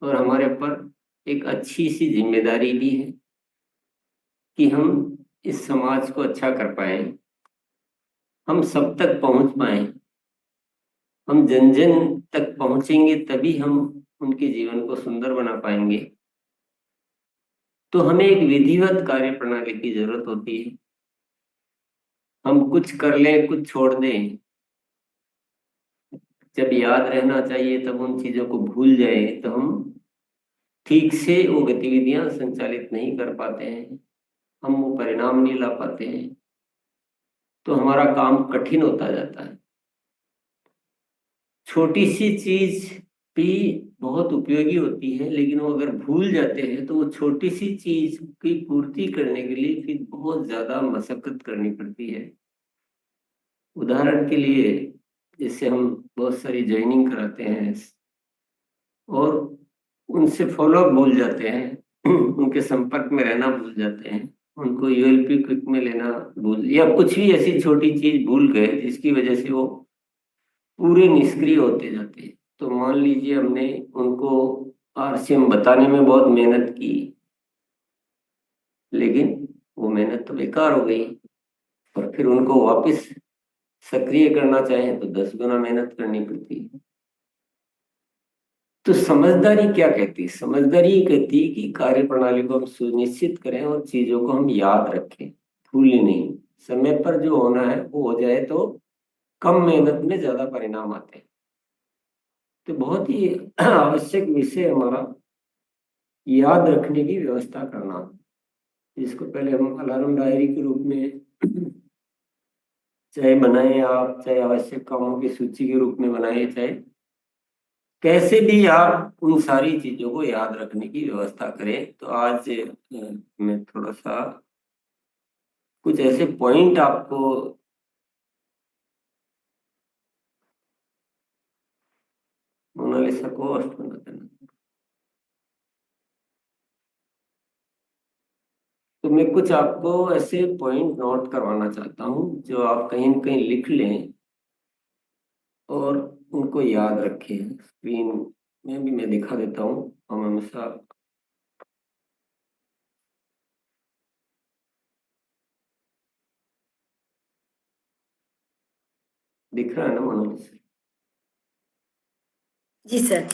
और हमारे ऊपर एक अच्छी सी जिम्मेदारी भी है कि हम इस समाज को अच्छा कर पाए, हम सब तक पहुंच पाए। हम जन जन तक पहुंचेंगे तभी हम उनके जीवन को सुंदर बना पाएंगे। तो हमें एक विधिवत कार्य प्रणाली की जरूरत होती है। हम कुछ कर लें कुछ छोड़ दें, जब याद रहना चाहिए तब उन चीजों को भूल जाए तो हम ठीक से वो गतिविधियां संचालित नहीं कर पाते हैं, हम वो परिणाम नहीं ला पाते हैं, तो हमारा काम कठिन होता जाता है। छोटी सी चीज भी बहुत उपयोगी होती है, लेकिन वो अगर भूल जाते हैं तो वो छोटी सी चीज की पूर्ति करने के लिए फिर बहुत ज्यादा मशक्कत करनी पड़ती है। उदाहरण के लिए, जैसे हम बहुत सारी ज्वाइनिंग कराते हैं और उनसे फॉलोअप भूल जाते हैं, उनके संपर्क में रहना भूल जाते हैं, उनको यूएलपी क्विक में लेना भूल, या कुछ भी ऐसी छोटी चीज भूल गए जिसकी वजह से वो पूरे निष्क्रिय होते जाते हैं। तो मान लीजिए हमने उनको आरसीएम बताने में बहुत मेहनत की, लेकिन वो मेहनत तो बेकार हो गई, और फिर उनको वापस सक्रिय करना चाहें तो 10 गुना मेहनत करनी पड़ती है। तो समझदारी क्या कहती है? समझदारी ये कहती है कि कार्य प्रणाली को हम सुनिश्चित करें और चीजों को हम याद रखें, भूलें नहीं। समय पर जो होना है वो हो जाए तो कम मेहनत में ज्यादा परिणाम आते हैं। तो बहुत ही आवश्यक विषय हमारा याद रखने की व्यवस्था करना, जिसको पहले हम अलार्म डायरी के रूप में चाहे बनाए आप, चाहे आवश्यक कामों की सूची के रूप में बनाए, चाहे कैसे भी आप उन सारी चीजों को याद रखने की व्यवस्था करें। तो आज मैं थोड़ा सा कुछ ऐसे पॉइंट आपको मोनालिसा को अष्टवंदना करना, तो मैं कुछ आपको ऐसे पॉइंट नोट करवाना चाहता हूँ जो आप कहीं न कहीं लिख लें और उनको याद रखें। स्क्रीन में भी मैं दिखा देता हूँ। हम हमेशा दिख रहा है ना मोनालिसा? जी सर,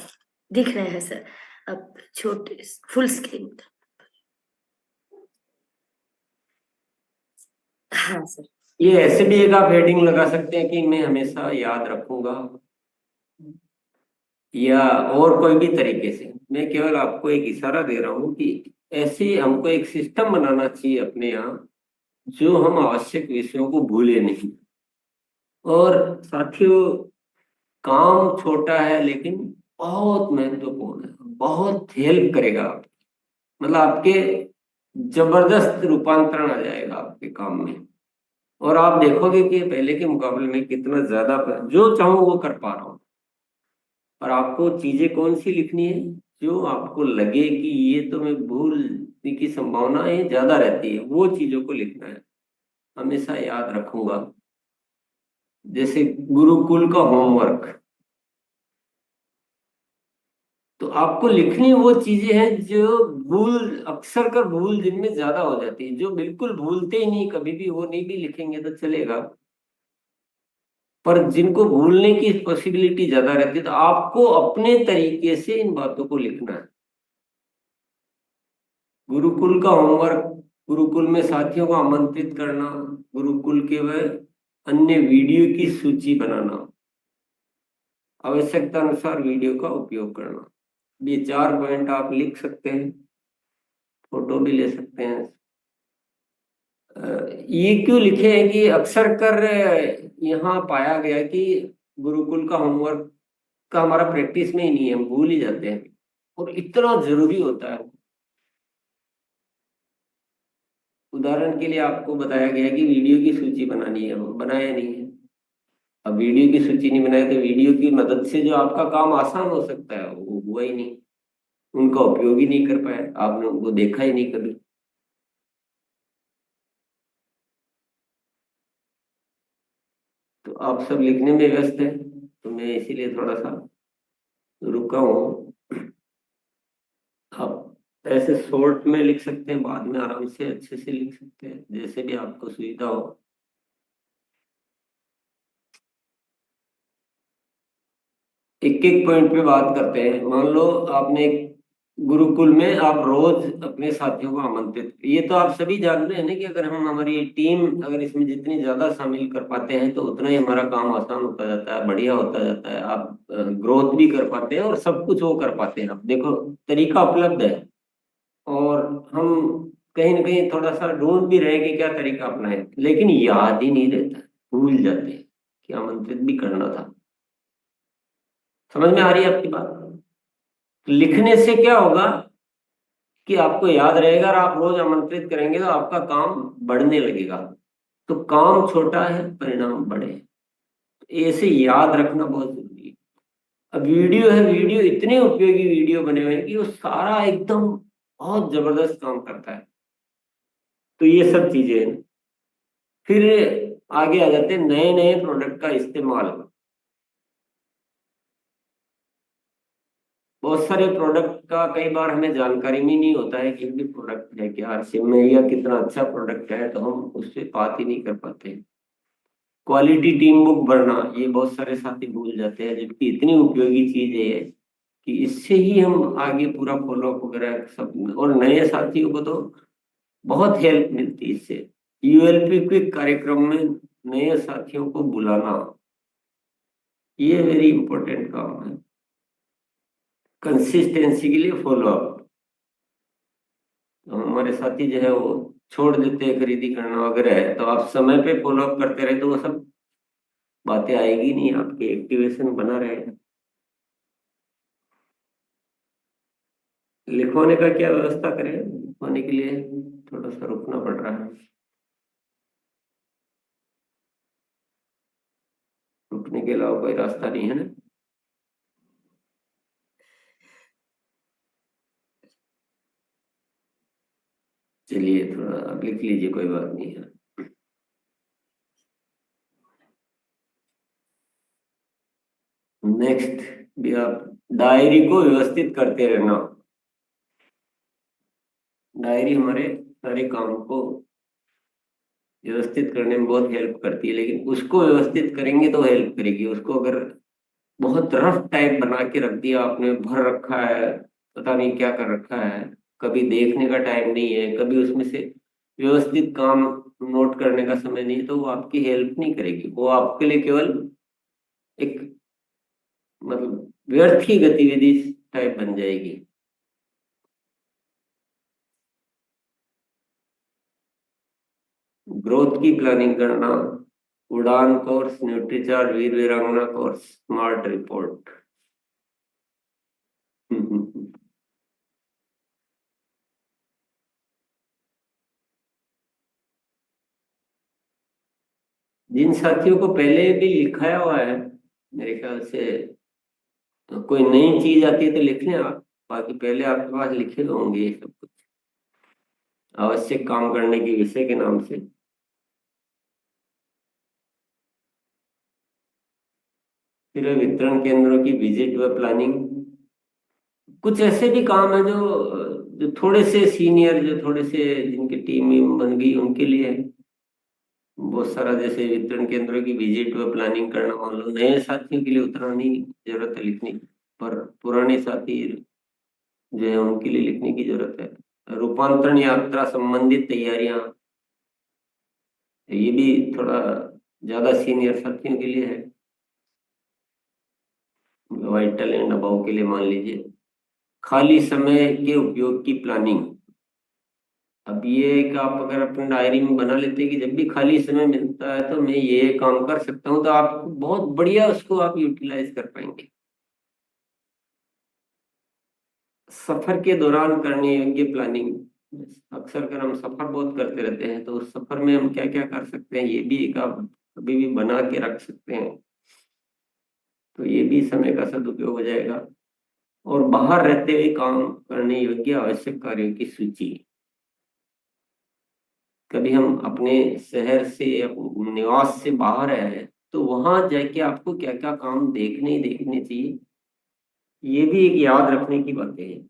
दिख रहे हैं सर। अब छोटे फुल स्क्रीन। हाँ सर। ये ऐसे भी एक आप हेडिंग लगा सकते हैं कि मैं हमेशा याद रखूंगा, या और कोई भी तरीके से। मैं केवल आपको एक इशारा दे रहा हूँ कि ऐसे हमको एक सिस्टम बनाना चाहिए अपने यहाँ, जो हम आवश्यक विषयों को भूले नहीं। और साथियों, काम छोटा है लेकिन बहुत महत्वपूर्ण है, बहुत हेल्प करेगा मतलब आपके जबरदस्त रूपांतरण आ जाएगा आपके काम में। और आप देखोगे कि पहले के मुकाबले में कितना ज्यादा जो चाहूँ वो कर पा रहा हूँ। और आपको चीजें कौन सी लिखनी है? जो आपको लगे कि ये तो मैं भूलने की संभावनाएं ज्यादा रहती है, वो चीजों को लिखना है। हमेशा याद रखूंगा, जैसे गुरुकुल का होमवर्क। तो आपको लिखनी वो चीजें हैं जो भूल, अक्सर कर भूल जिनमें ज्यादा हो जाती है। जो बिल्कुल भूलते ही नहीं कभी भी, वो नहीं भी लिखेंगे तो चलेगा। पर जिनको भूलने की पॉसिबिलिटी ज्यादा रहती है, तो आपको अपने तरीके से इन बातों को लिखना है। गुरुकुल का होमवर्क, गुरुकुल में साथियों को आमंत्रित करना, गुरुकुल के वह अन्य वीडियो की सूची बनाना, आवश्यकता अनुसार वीडियो का उपयोग करना। ये 4 पॉइंट आप लिख सकते हैं, फोटो भी ले सकते हैं। ये क्यों लिखे हैं कि अक्सर कर यहाँ पाया गया कि गुरुकुल का होमवर्क का हमारा प्रैक्टिस में ही नहीं है, हम भूल ही जाते हैं, और इतना जरूरी होता है। उदाहरण के लिए आपको बताया गया कि वीडियो की सूची बनानी है, वो बनाया नहीं है। अब वीडियो की सूची नहीं बनाए तो वीडियो की मदद से जो आपका काम आसान हो सकता है वो हुआ ही नहीं, उनका उपयोग ही नहीं कर पाए, आपने उनको देखा ही नहीं कभी। तो आप सब लिखने में व्यस्त हैं, तो मैं इसीलिए थोड़ा सा रुका हूँ। तो ऐसे शॉर्ट में लिख सकते हैं, बाद में आराम से अच्छे से लिख सकते हैं, जैसे भी आपको सुविधा हो। एक एक पॉइंट पे बात करते हैं। मान लो आपने गुरुकुल में आप रोज अपने साथियों को आमंत्रित, ये तो आप सभी जान रहे हैं ना कि अगर हम हमारी टीम अगर इसमें जितनी ज्यादा शामिल कर पाते हैं तो उतना ही हमारा काम आसान होता जाता है, बढ़िया होता जाता है। आप ग्रोथ भी कर पाते हैं और सब कुछ वो कर पाते हैं। आप देखो, तरीका उपलब्ध है, और हम कहीं ना कहीं थोड़ा सा ढूंढ भी रहे हैं कि क्या तरीका अपनाएं, लेकिन याद ही नहीं रहता, भूल जाते हैं कि आमंत्रित भी करना था। समझ में आ रही है आपकी बात? लिखने से क्या होगा कि आपको याद रहेगा, और आप रोज आमंत्रित करेंगे तो आपका काम बढ़ने लगेगा। तो काम छोटा है, परिणाम बड़े हैं। तो ऐसे याद रखना बहुत जरूरी है। अब वीडियो है, वीडियो इतने उपयोगी वीडियो बने हुए हैं कि वो सारा एकदम बहुत जबरदस्त काम करता है। तो ये सब चीजें हैं। फिर आगे आ जाते हैं नए नए प्रोडक्ट का इस्तेमाल। बहुत सारे प्रोडक्ट का कई बार हमें जानकारी भी नहीं होता है कि ये प्रोडक्ट है क्या, सिम में या कितना अच्छा प्रोडक्ट है, तो हम उससे बात ही नहीं कर पाते। क्वालिटी टीम बुक भरना, ये बहुत सारे साथी भूल जाते हैं, जबकि इतनी उपयोगी चीज है ये कि इससे ही हम आगे पूरा फॉलोअप वगैरह सब, और नए साथियों को तो बहुत हेल्प मिलती है इससे। यूएलपी क्विक कार्यक्रम में नए साथियों को बुलाना, ये वेरी इंपॉर्टेंट काम है। कंसिस्टेंसी के लिए फॉलोअप, तो हमारे साथी जो है वो छोड़ देते हैं खरीदी करना वगैरह, तो आप समय पे फॉलोअप करते रहे तो वो सब बातें आएगी नहीं, आपके एक्टिवेशन बना रहेगा। लिखवाने का क्या व्यवस्था करें? लिखवाने के लिए थोड़ा सा रुकना पड़ रहा है। रुकने के अलावा कोई रास्ता नहीं है ना? चलिए थोड़ा आप लिख लीजिए, कोई बात नहीं है। नेक्स्ट भी आप डायरी को व्यवस्थित करते रहना। डायरी हमारे सारे काम को व्यवस्थित करने में बहुत हेल्प करती है, लेकिन उसको व्यवस्थित करेंगे तो हेल्प करेगी। उसको अगर बहुत रफ टाइप बना के रख दिया आपने, भर रखा है, पता नहीं क्या कर रखा है, कभी देखने का टाइम नहीं है, कभी उसमें से व्यवस्थित काम नोट करने का समय नहीं है, तो वो आपकी हेल्प नहीं करेगी। वो आपके लिए केवल एक मतलब व्यर्थ की गतिविधि टाइप बन जाएगी। ग्रोथ की प्लानिंग करना, उड़ान कोर्स, न्यूट्रीचार्ज, वीर वीरांगना कोर्स, स्मार्ट रिपोर्ट। जिन साथियों को पहले भी लिखाया हुआ है, मेरे ख्याल से तो कोई नई चीज आती है तो लिख लें आप, बाकी पहले आपके पास लिखे हुए होंगे ये सब कुछ आवश्यक काम करने के विषय के नाम से। फिर वितरण केंद्रों की विजिट व प्लानिंग। कुछ ऐसे भी काम है जो थोड़े से सीनियर, जो थोड़े से जिनकी टीम बन गई उनके लिए है। बहुत सारा जैसे वितरण केंद्रों की विजिट व प्लानिंग करना, मान लो नए साथियों के लिए उतना नहीं जरूरत है लिखने की, पर पुराने साथी जो है उनके लिए लिखने की जरूरत है। रूपांतरण यात्रा संबंधित तैयारियां, ये भी थोड़ा ज्यादा सीनियर साथियों के लिए है। वाइटल एंड अबाव के लिए मान लीजिए। खाली समय के उपयोग की प्लानिंग। अब ये एक आप अगर अपने डायरी में बना लेते हैं कि जब भी खाली समय मिलता है तो मैं ये काम कर सकता हूँ, तो आप बहुत बढ़िया उसको आप यूटिलाइज कर पाएंगे। सफर के दौरान करने योग्य प्लानिंग। अक्सर कर हम सफर बहुत करते रहते हैं, तो उस सफर में हम क्या क्या कर सकते हैं, ये भी एक आप कभी भी बना के रख सकते हैं, तो ये भी समय का सदुपयोग हो जाएगा। और बाहर रहते हुए काम करने योग्य आवश्यक कार्यों की सूची। कभी हम अपने शहर से, अपने निवास से बाहर आए हैं, तो वहां जाके आपको क्या क्या काम देखने ही देखने चाहिए, ये भी एक याद रखने की बातें हैं।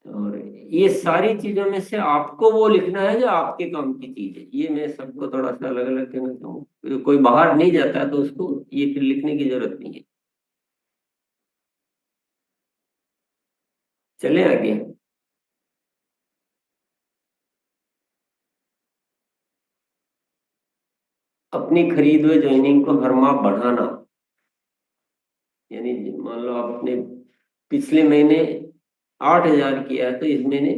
और ये सारी चीजों में से आपको वो लिखना है जो आपके काम की चीज है। ये मैं सबको थोड़ा सा अलग अलग कहना चाहूँ, कोई बाहर नहीं जाता है तो उसको ये फिर लिखने की जरूरत नहीं है। चले आगे। अपनी खरीद व ज्वाइनिंग को हर माह बढ़ाना। यानी मान लो आपने पिछले महीने 8,000 किया है तो इस महीने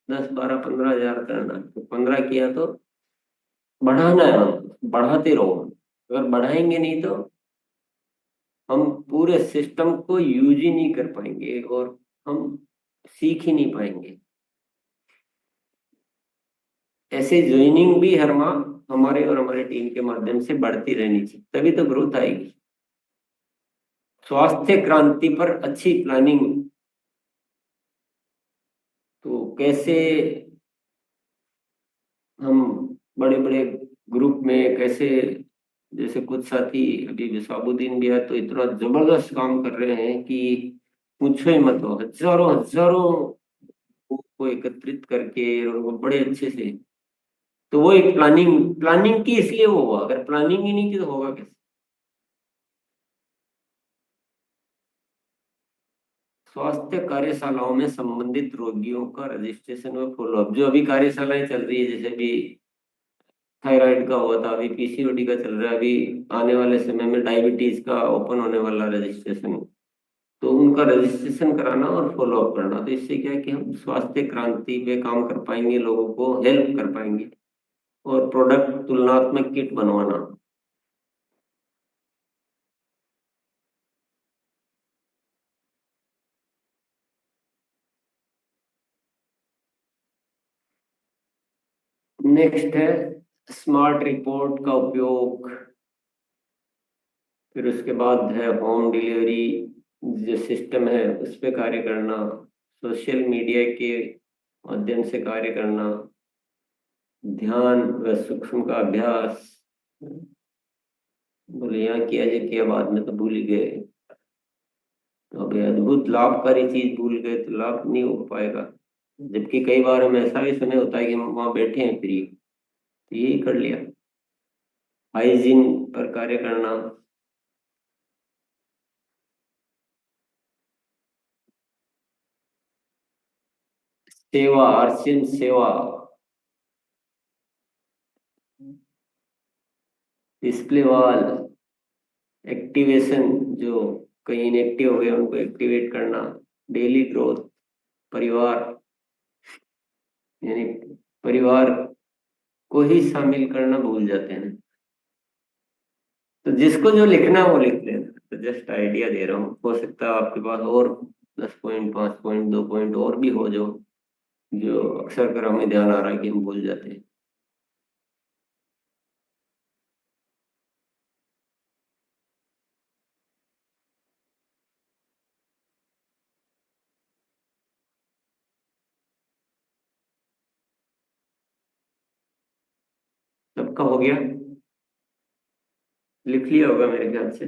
10, 12, 15,000 करना है। तो 15 किया तो बढ़ाना है, हम बढ़ाते रहो। अगर बढ़ाएंगे नहीं तो हम पूरे सिस्टम को यूज ही नहीं कर पाएंगे और हम सीख ही नहीं पाएंगे। ऐसे ज्वाइनिंग भी हर माह हमारे और हमारे टीम के माध्यम से बढ़ती रहनी चाहिए, तभी तो ग्रोथ आएगी। स्वास्थ्य क्रांति पर अच्छी प्लानिंग। तो कैसे हम बड़े बड़े ग्रुप में कैसे, जैसे कुछ साथी अभी विसाबुद्दीन भी है तो इतना जबरदस्त काम कर रहे हैं कि पूछो ही मत, हो हजारों हजारों को एकत्रित करके और वो बड़े अच्छे से। तो वो एक प्लानिंग प्लानिंग की इसलिए वो हुआ, अगर प्लानिंग ही नहीं की तो होगा कैसे। स्वास्थ्य कार्यशालाओं में संबंधित रोगियों का रजिस्ट्रेशन व फॉलोअप, जो अभी कार्यशालाएं चल रही है, जैसे अभी थायराइड का हुआ था, अभी पीसीओडी का चल रहा है, अभी आने वाले समय में डायबिटीज का ओपन होने वाला रजिस्ट्रेशन। तो उनका रजिस्ट्रेशन कराना और फॉलोअप करना, तो इससे क्या है कि हम स्वास्थ्य क्रांति पे काम कर पाएंगे, लोगों को हेल्प कर पाएंगे। और प्रोडक्ट तुलनात्मक किट बनवाना। नेक्स्ट है स्मार्ट रिपोर्ट का उपयोग। फिर उसके बाद है होम डिलीवरी जो सिस्टम है उस पे कार्य करना। सोशल मीडिया के माध्यम से कार्य करना। ध्यान व सूक्ष्म का अभ्यास। बोले यहाँ किया जो किया, बाद में तो भूल ही गए। तो अभी अद्भुत लाभकारी चीज भूल गए तो लाभ नहीं हो पाएगा। जबकि कई बार हम ऐसा भी सुने होता है कि हम वहां बैठे हैं फ्री, तो यही कर लिया। हाइजीन पर कार्य करना। सेवा, आरसीएम सेवा। Display wall. एक्टिवेशन, जो कहीं इनएक्टिव हो गए उनको एक्टिवेट करना। Daily growth. परिवार, यानी परिवार को ही शामिल करना भूल जाते हैं। तो जिसको जो लिखना है वो लिख लेना, तो जस्ट आइडिया दे रहा हूँ, हो सकता है आपके पास और 10 पॉइंट, 5 पॉइंट, 2 पॉइंट और भी हो जो जो अक्सर कर हमें ध्यान आ रहा है कि हम भूल जाते हैं। सबका हो गया, लिख लिया होगा मेरे ख्याल से।